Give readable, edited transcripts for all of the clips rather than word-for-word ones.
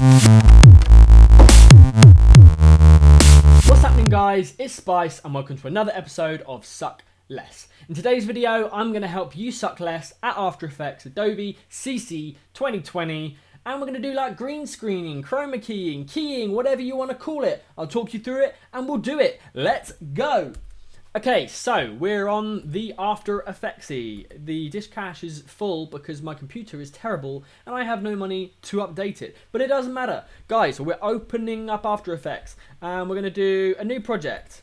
What's happening, guys? It's Spice and welcome to another episode of Suck Less. In today's video, I'm going to help you suck less at After Effects Adobe CC 2020, and we're going to do like green screening, chroma keying, whatever you want to call it. I'll talk you through it and we'll do it. Let's go. Okay, so we're on the After Effects-y. The disk cache is full because my computer is terrible and I have no money to update it. But it doesn't matter. Guys, we're opening up After Effects and we're going to do a new project.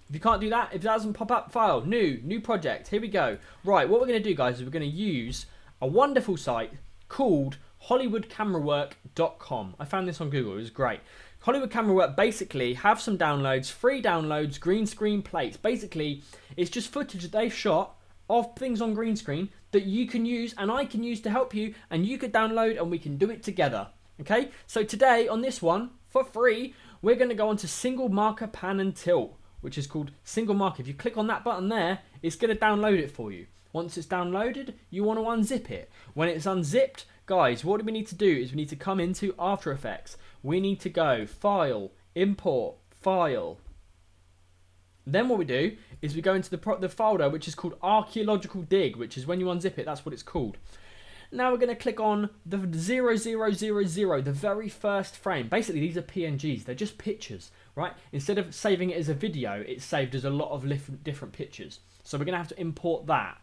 If you can't do that, if it doesn't pop up, file, new project. Here we go. Right, what we're going to do, guys, is we're going to use a wonderful site called HollywoodCameraWork.com. I found this on Google. It was great. Hollywood Camera Work basically have some downloads, free downloads, green screen plates. Basically, it's just footage that they've shot of things on green screen that you can use and I can use to help you, and you could download and we can do it together. Okay, so today on this one, for free, we're going to go on to Single Marker Pan and Tilt, which is called Single Marker. If you click on that button there, it's going to download it for you. Once it's downloaded, you want to unzip it. When it's unzipped, guys, what we need to do is we need to come into After Effects. We need to go File, Import, File. Then what we do is we go into the folder which is called Archaeological Dig, which is when you unzip it, that's what it's called. Now we're going to click on the 0000, the very first frame. Basically, these are PNGs. They're just pictures, right? Instead of saving it as a video, it's saved as a lot of different pictures. So we're going to have to import that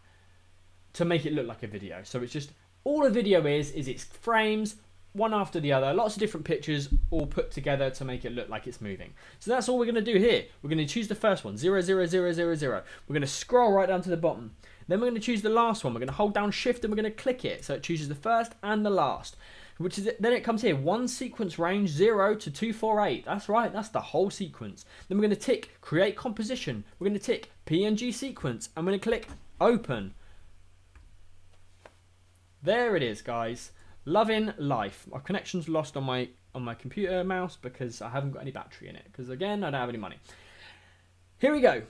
to make it look like a video. So it's just, all a video is it's frames, one after the other, lots of different pictures all put together to make it look like it's moving. So that's all we're going to do here. We're going to choose the first one, 00000. We're going to scroll right down to the bottom. Then we're going to choose the last one. We're going to hold down shift and we're going to click it. So it chooses the first and the last, which is then it comes here, one sequence range 0 to 248. That's right, that's the whole sequence. Then we're going to tick create composition. We're going to tick PNG sequence. I'm going to click open. There it is, guys. Loving life. My connection's lost on my computer mouse because I haven't got any battery in it. Because again, I don't have any money. Here we go.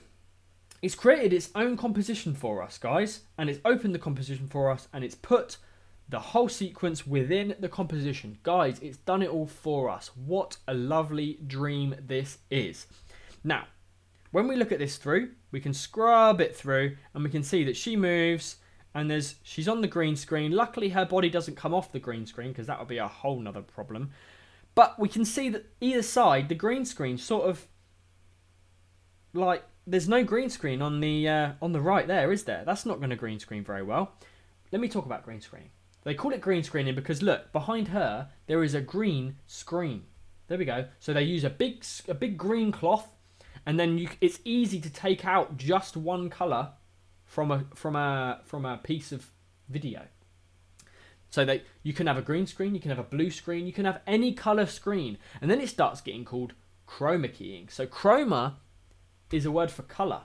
It's created its own composition for us, guys, and it's opened the composition for us, and it's put the whole sequence within the composition. Guys, it's done it all for us. What a lovely dream this is. Now, when we look at this through, we can scrub it through, and we can see that she moves. And she's on the green screen. Luckily, her body doesn't come off the green screen because that would be a whole nother problem. But we can see that either side, the green screen sort of like, there's no green screen on the right there, is there? That's not going to green screen very well. Let me talk about green screen. They call it green screening because look, behind her there is a green screen. There we go. So they use a big green cloth, and then it's easy to take out just one color from a piece of video. So that you can have a green screen, you can have a blue screen, you can have any color screen, and then it starts getting called chroma keying. So chroma is a word for color.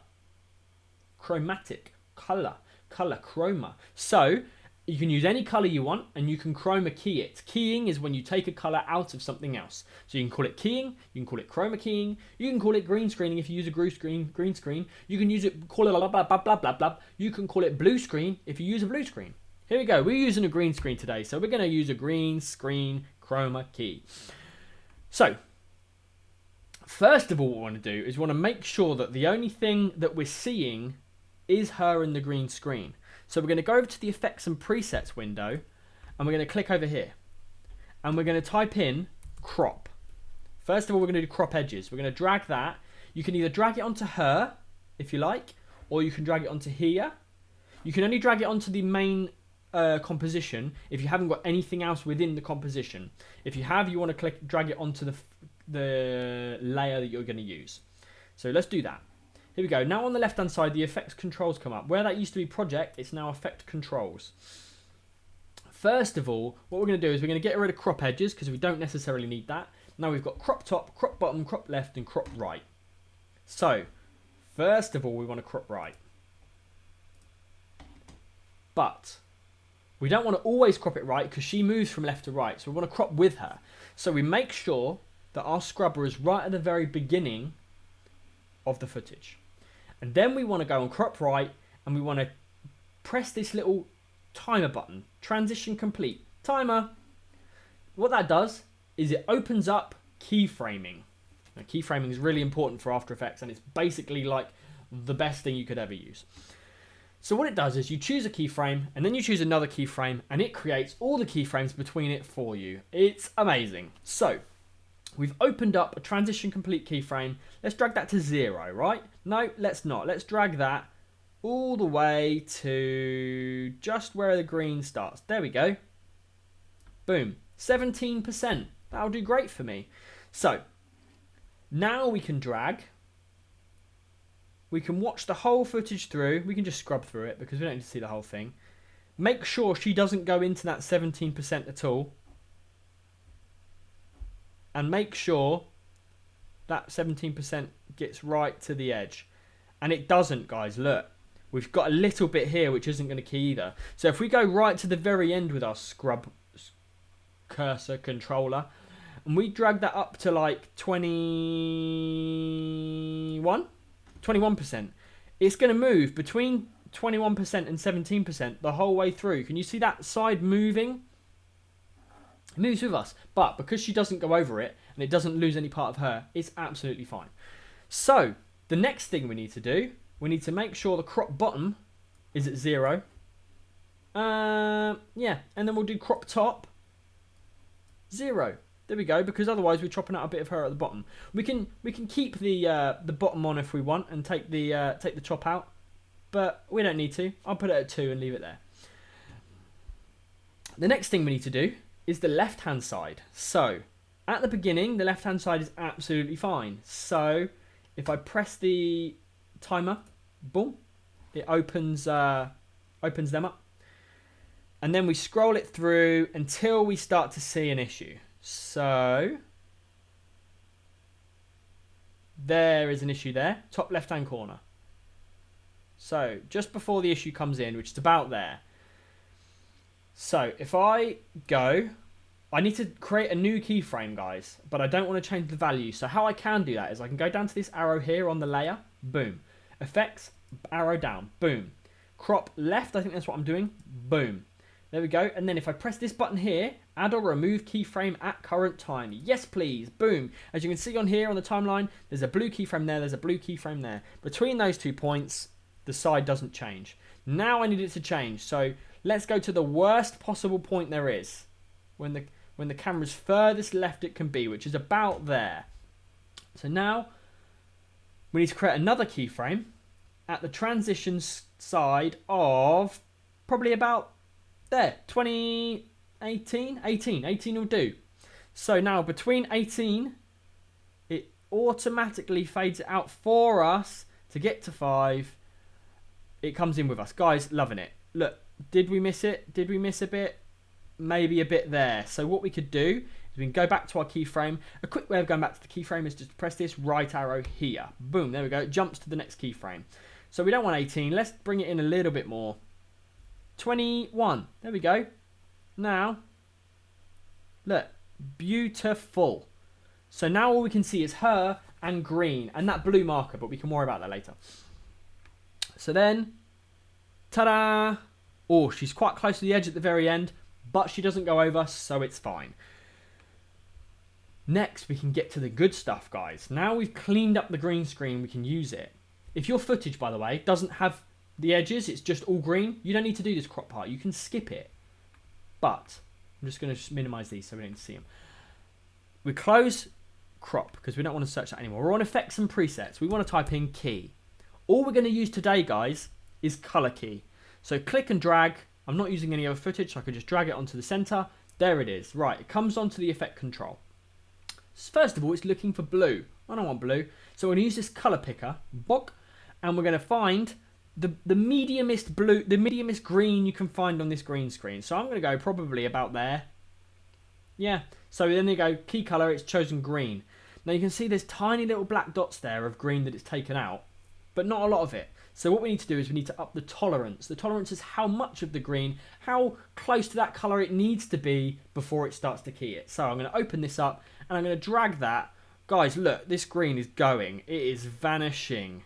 Chromatic, color, chroma. So you can use any color you want and you can chroma key it. Keying is when you take a color out of something else. So you can call it keying, you can call it chroma keying, you can call it green screening if you use a green screen. You can call it blah blah blah blah blah blah. You can call it blue screen if you use a blue screen. Here we go. We're using a green screen today, so we're going to use a green screen chroma key. So first of all, what we want to do is we want to make sure that the only thing that we're seeing is her in the green screen. So we're going to go over to the Effects and Presets window, and we're going to click over here. And we're going to type in crop. First of all, we're going to do crop edges. We're going to drag that. You can either drag it onto her, if you like, or you can drag it onto here. You can only drag it onto the main composition if you haven't got anything else within the composition. If you have, you want to drag it onto the layer that you're going to use. So let's do that. Here we go. Now on the left hand side, the effects controls come up. Where that used to be project, it's now effect controls. First of all, what we're going to do is we're going to get rid of crop edges because we don't necessarily need that. Now we've got crop top, crop bottom, crop left, and crop right. So first of all, we want to crop right. But we don't want to always crop it right because she moves from left to right. So we want to crop with her. So we make sure that our scrubber is right at the very beginning of the footage. And then we want to go on crop right, and we want to press this little timer button. Transition complete. Timer. What that does is it opens up keyframing. Now, keyframing is really important for After Effects, and it's basically like the best thing you could ever use. So what it does is you choose a keyframe, and then you choose another keyframe, and it creates all the keyframes between it for you. It's amazing. So we've opened up a transition complete keyframe. Let's drag that to 0, right? No, let's not. Let's drag that all the way to just where the green starts. There we go. Boom. 17%. That'll do great for me. So now we can drag. We can watch the whole footage through. We can just scrub through it because we don't need to see the whole thing. Make sure she doesn't go into that 17% at all. And make sure that 17% gets right to the edge. And it doesn't, guys. Look, we've got a little bit here which isn't going to key either. So if we go right to the very end with our scrub cursor controller, and we drag that up to like 21%, it's going to move between 21% and 17% the whole way through. Can you see that side moving? It moves with us, but because she doesn't go over it and it doesn't lose any part of her, it's absolutely fine. So the next thing we need to do, we need to make sure the crop bottom is at 0. Yeah, and then we'll do crop top 0. There we go, because otherwise we're chopping out a bit of her at the bottom. We can keep the bottom on if we want and take the chop out, but we don't need to. I'll put it at 2 and leave it there. The next thing we need to do is the left-hand side. So at the beginning, the left-hand side is absolutely fine. So if I press the timer, boom, it opens them up, and then we scroll it through until we start to see an issue. So there is an issue there, top left-hand corner. So just before the issue comes in, which is about there. So if I go, I need to create a new keyframe, guys, but I don't want to change the value. So how I can do that is I can go down to this arrow here on the layer, boom. Effects, arrow down, boom. Crop left, I think that's what I'm doing, boom. There we go. And then if I press this button here, add or remove keyframe at current time. Yes, please. Boom. As you can see on here on the timeline, there's a blue keyframe there. There's a blue keyframe there. Between those 2 points, the side doesn't change. Now I need it to change. So let's go to the worst possible point there is. When the camera's furthest left it can be, which is about there. So now we need to create another keyframe at the transition side of probably about there, 18 will do. So now between 18, it automatically fades it out for us to get to 5. It comes in with us. Guys, loving it. Look, did we miss it? Did we miss a bit? Maybe a bit there. So what we could do is we can go back to our keyframe. A quick way of going back to the keyframe is just to press this right arrow here. Boom, there we go. It jumps to the next keyframe. So we don't want 18. Let's bring it in a little bit more. 21. There we go. Now, look, beautiful. So now all we can see is her and green and that blue marker, but we can worry about that later. So then, ta-da! Oh, she's quite close to the edge at the very end, but she doesn't go over, so it's fine. Next, we can get to the good stuff, guys. Now we've cleaned up the green screen, we can use it. If your footage, by the way, doesn't have the edges, it's just all green, you don't need to do this crop part. You can skip it. But I'm just going to minimize these so we don't see them. We close crop because we don't want to search that anymore. We're on effects and presets. We want to type in key. All we're going to use today, guys, is color key. So click and drag. I'm not using any other footage, so I can just drag it onto the center. There it is. Right, it comes onto the effect control. First of all, it's looking for blue. I don't want blue. So we're going to use this color picker, bok, and we're going to find the mediumest blue, the mediumest green you can find on this green screen. So I'm going to go probably about there. Yeah, so then you go key color, it's chosen green. Now you can see there's tiny little black dots there of green that it's taken out, but not a lot of it. So what we need to do is we need to up the tolerance. The tolerance is how much of the green, how close to that color it needs to be before it starts to key it. So I'm going to open this up and I'm going to drag that. Guys, look, this green is going. It is vanishing.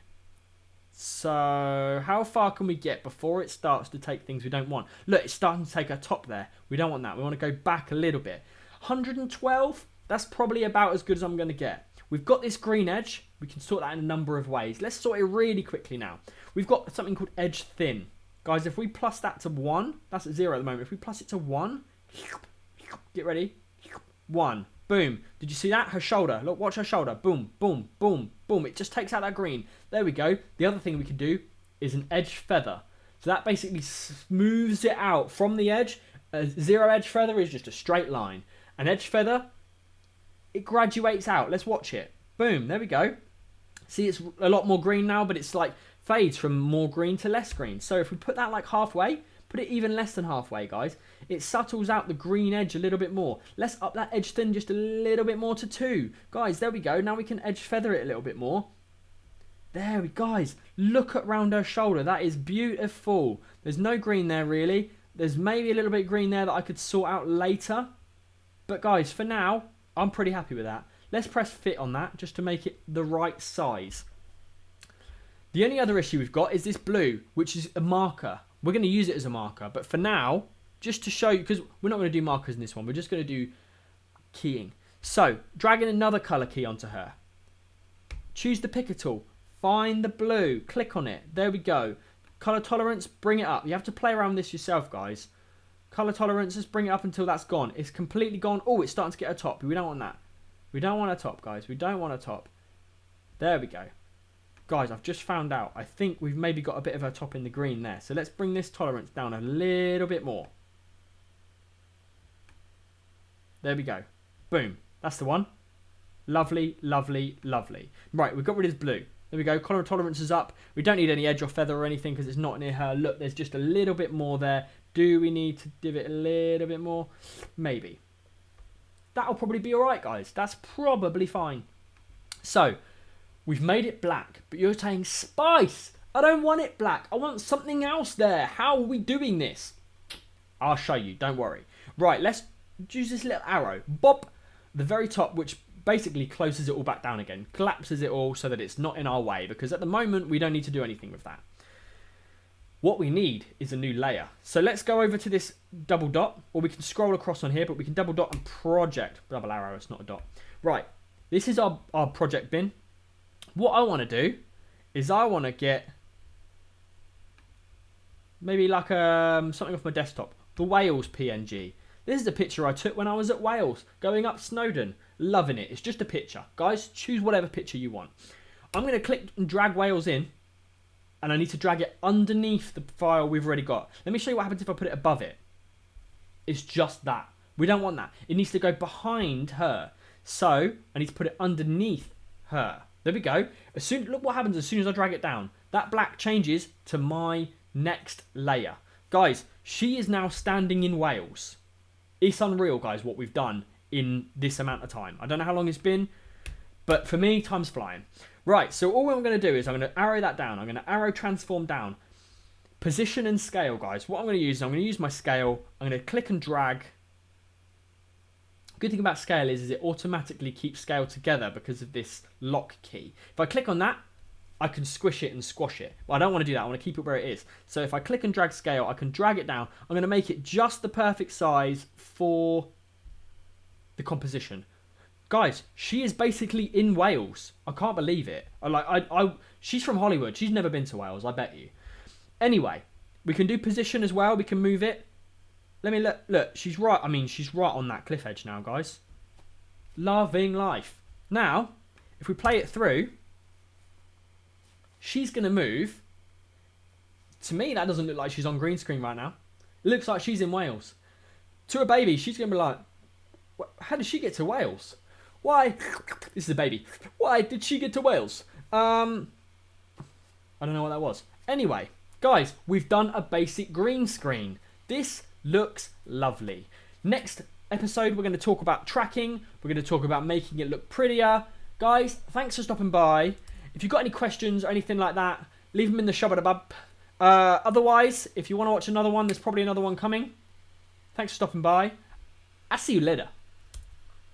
So how far can we get before it starts to take things we don't want? Look, it's starting to take our top there. We don't want that. We want to go back a little bit. 112, That's probably about as good as I'm going to get. We've got this green edge. We can sort that in a number of ways. Let's sort it really quickly now. We've got something called edge thin. Guys, if we plus that to 1, that's at 0 at the moment. If we plus it to 1, get ready. 1. Boom. Did you see that? Her shoulder. Look, watch her shoulder. Boom, boom, boom, boom. It just takes out that green. There we go. The other thing we can do is an edge feather. So that basically smooths it out from the edge. A 0 edge feather is just a straight line. An edge feather, it graduates out. Let's watch it. Boom. There we go. See, it's a lot more green now, but it's like fades from more green to less green. So if we put that like halfway, put it even less than halfway, guys, it subtles out the green edge a little bit more. Let's up that edge thin just a little bit more to 2. Guys, there we go. Now we can edge feather it a little bit more. There we go, guys. Look at round her shoulder. That is beautiful. There's no green there, really. There's maybe a little bit of green there that I could sort out later. But, guys, for now, I'm pretty happy with that. Let's press fit on that just to make it the right size. The only other issue we've got is this blue, which is a marker. We're going to use it as a marker. But for now, just to show you, because we're not going to do markers in this one. We're just going to do keying. So, dragging another colour key onto her. Choose the picker tool. Find the blue. Click on it. There we go. Colour tolerance, bring it up. You have to play around with this yourself, guys. Colour tolerance, just bring it up until that's gone. It's completely gone. Oh, it's starting to get a top. We don't want that. We don't want a top, guys. We don't want a top. There we go. Guys, I've just found out. I think we've maybe got a bit of a top in the green there. So let's bring this tolerance down a little bit more. There we go. Boom. That's the one. Lovely, lovely, lovely. Right, we've got rid of this blue. There we go. Colour tolerance is up. We don't need any edge or feather or anything because it's not near her. Look, there's just a little bit more there. Do we need to give it a little bit more? Maybe. That'll probably be alright, guys. That's probably fine. So, we've made it black, but you're saying, Spice, I don't want it black. I want something else there. How are we doing this? I'll show you. Don't worry. Right, let's use this little arrow. Bop. The very top, which basically closes it all back down again. Collapses it all so that it's not in our way, because at the moment, we don't need to do anything with that. What we need is a new layer. So let's go over to this double dot, or we can scroll across on here, but we can double dot and project. Double arrow, it's not a dot. Right, this is our project bin. What I want to do is I want to get maybe like something off my desktop. The Wales PNG. This is a picture I took when I was at Wales, going up Snowdon. Loving it. It's just a picture. Guys, choose whatever picture you want. I'm going to click and drag Wales in. And I need to drag it underneath the file we've already got. Let me show you what happens if I put it above it. It's just that. We don't want that. It needs to go behind her. So, I need to put it underneath her. There we go. Look what happens as soon as I drag it down. That black changes to my next layer. Guys, she is now standing in Wales. It's unreal, guys, what we've done in this amount of time. I don't know how long it's been, but for me, time's flying. Right, so all I'm going to do is I'm going to arrow that down. I'm going to arrow transform down. Position and scale, guys. What I'm going to use is I'm going to use my scale. I'm going to click and drag. Good thing about scale is it automatically keeps scale together because of this lock key. If I click on that, I can squish it and squash it. But I don't want to do that. I want to keep it where it is. So if I click and drag scale, I can drag it down. I'm going to make it just the perfect size for the composition. Guys, she is basically in Wales. I can't believe it. She's from Hollywood. She's never been to Wales, I bet you. Anyway, we can do position as well. We can move it. Let me look. She's right. I mean, she's right on that cliff edge now, guys. Loving life. Now, if we play it through, she's going to move. To me, that doesn't look like she's on green screen right now. It looks like she's in Wales. To a baby, she's going to be like, how did she get to Wales? Why? This is a baby. Why did she get to Wales? I don't know what that was. Anyway, guys, we've done a basic green screen. This looks lovely. Next episode, we're going to talk about tracking. We're going to talk about making it look prettier. Guys, thanks for stopping by. If you've got any questions or anything like that, leave them in the shubba-da-bub. Otherwise, if you want to watch another one, there's probably another one coming. Thanks for stopping by. I'll see you later.